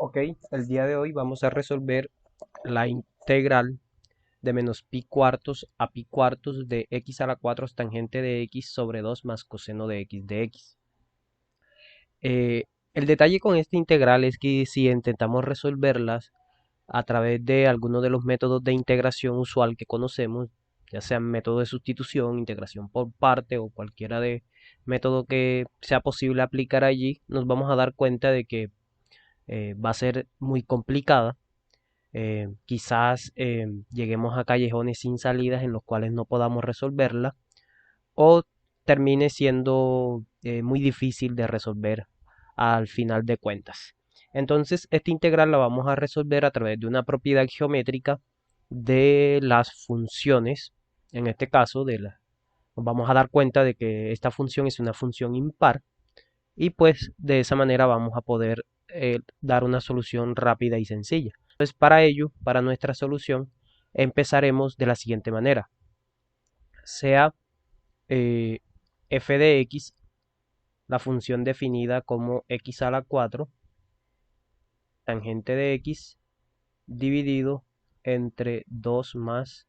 Ok, el día de hoy vamos a resolver la integral de menos pi cuartos a pi cuartos de x a la 4 tangente de x sobre 2 más coseno de x de x. Eh, el detalle con esta integral es que si intentamos resolverlas a través de alguno de los métodos de integración usual que conocemos, ya sean método de sustitución, integración por parte o cualquiera de método que sea posible aplicar allí, nos vamos a dar cuenta de que va a ser muy complicada. Quizás lleguemos a callejones sin salidas en los cuales no podamos resolverla o termine siendo muy difícil de resolver al final de cuentas. Entonces, esta integral la vamos a resolver a través de una propiedad geométrica de las funciones. En este caso, nos vamos a dar cuenta de que esta función es una función impar y pues de esa manera vamos a poder dar una solución rápida y sencilla. Entonces para ello, para nuestra solución, empezaremos de la siguiente manera. Sea eh, f de x, la función definida como x a la 4, tangente de x, dividido entre 2 más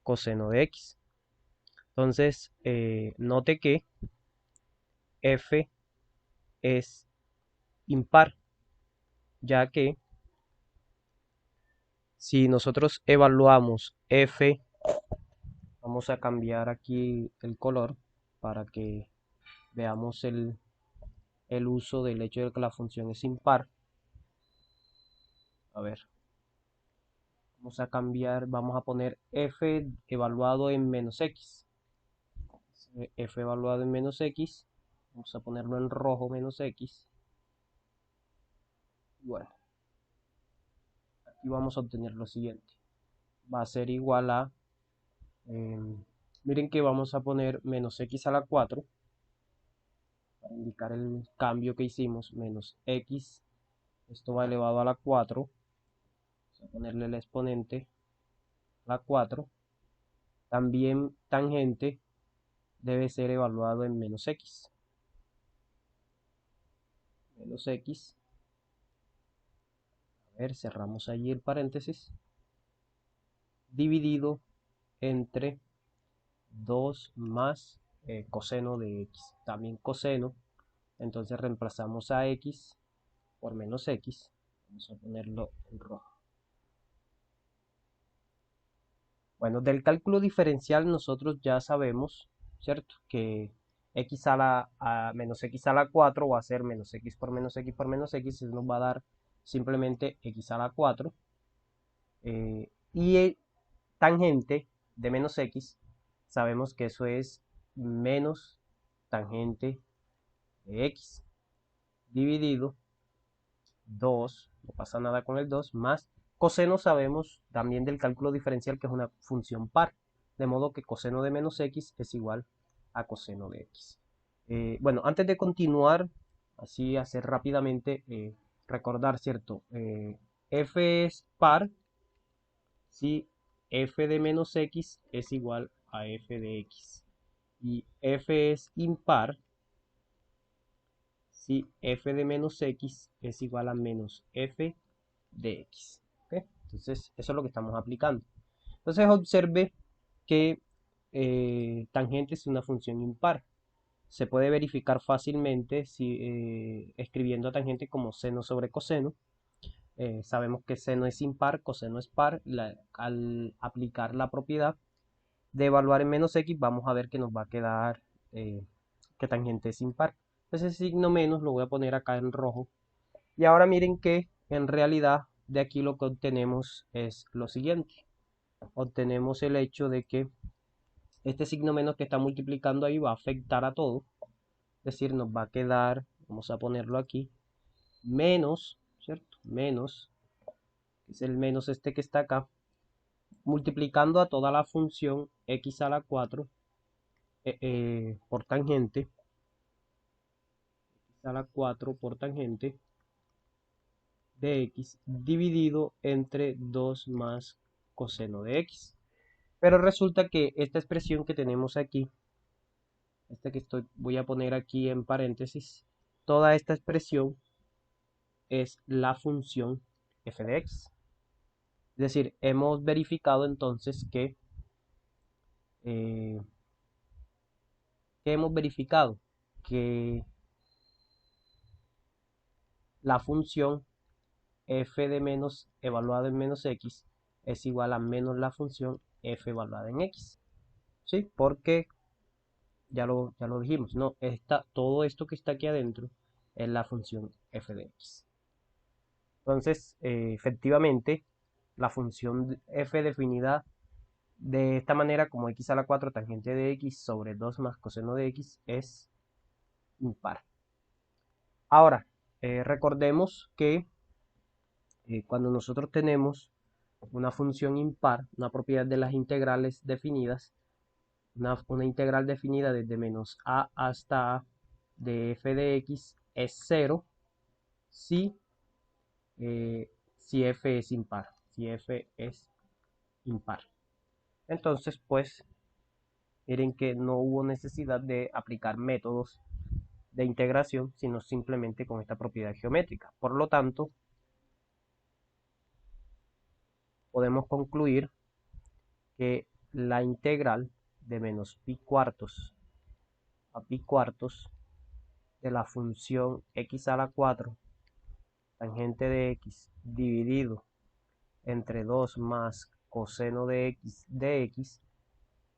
coseno de x. Entonces, note que f es impar, ya que si nosotros evaluamos f, vamos a cambiar aquí el color para que veamos el uso del hecho de que la función es impar. A ver, vamos a cambiar, vamos a poner f evaluado en menos x. F evaluado en menos x, vamos a ponerlo en rojo menos x. Bueno, aquí vamos a obtener lo siguiente. Va a ser igual a, miren que vamos a poner menos x a la 4 para indicar el cambio que hicimos, menos x, esto va elevado a la 4. Vamos a ponerle el exponente la 4. También tangente debe ser evaluado en menos x. Menos x. A ver, cerramos allí el paréntesis. Dividido entre 2 más coseno de x. También coseno. Entonces reemplazamos a x por menos x. Vamos a ponerlo en rojo. Bueno, del cálculo diferencial nosotros ya sabemos, ¿cierto? Que x a menos x a la 4 va a ser menos x por menos x por menos x. Eso nos va a dar simplemente x a la 4. Y el tangente de menos x, sabemos que eso es menos tangente de x dividido 2, no pasa nada con el 2, más coseno sabemos también del cálculo diferencial que es una función par, de modo que coseno de menos x es igual a coseno de x. Bueno, antes de continuar, así hacer rápidamente, recordar, ¿cierto? F es par si f de menos x es igual a f de x. Y f es impar si f de menos x es igual a menos f de x. ¿Okay? Entonces, eso es lo que estamos aplicando. Entonces, observe que tangente es una función impar. Se puede verificar fácilmente si, escribiendo a tangente como seno sobre coseno. Sabemos que seno es impar, coseno es par. Al aplicar la propiedad de evaluar en menos x, vamos a ver que nos va a quedar que tangente es impar. Ese signo menos lo voy a poner acá en rojo. Y ahora miren que en realidad de aquí lo que obtenemos es lo siguiente. Obtenemos el hecho de que este signo menos que está multiplicando ahí va a afectar a todo. Es decir, nos va a quedar, vamos a ponerlo aquí, menos, ¿cierto? Menos, es el menos este que está acá, multiplicando a toda la función x a la 4 por tangente, x a la 4 por tangente de x dividido entre 2 más coseno de x. Pero resulta que esta expresión que tenemos aquí, voy a poner aquí en paréntesis, toda esta expresión es la función f de x. Es decir, hemos verificado entonces que ¿qué hemos verificado? Que la función f de menos evaluada en menos x es igual a menos la función f evaluada en x. ¿Sí? Porque ya lo dijimos, ¿no? Todo esto que está aquí adentro es la función f de x. Entonces, efectivamente, la función f definida de esta manera como x a la 4 tangente de x sobre 2 más coseno de x es impar. Ahora, recordemos que cuando nosotros tenemos una función impar, una propiedad de las integrales definidas, una integral definida desde menos a hasta a de f de x es 0 si, si f es impar. Si f es impar. Entonces, pues, miren que no hubo necesidad de aplicar métodos de integración, sino simplemente con esta propiedad geométrica. Por lo tanto, podemos concluir que la integral de menos pi cuartos a pi cuartos de la función x a la 4 tangente de x dividido entre 2 más coseno de x,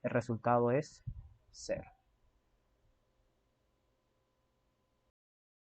el resultado es 0.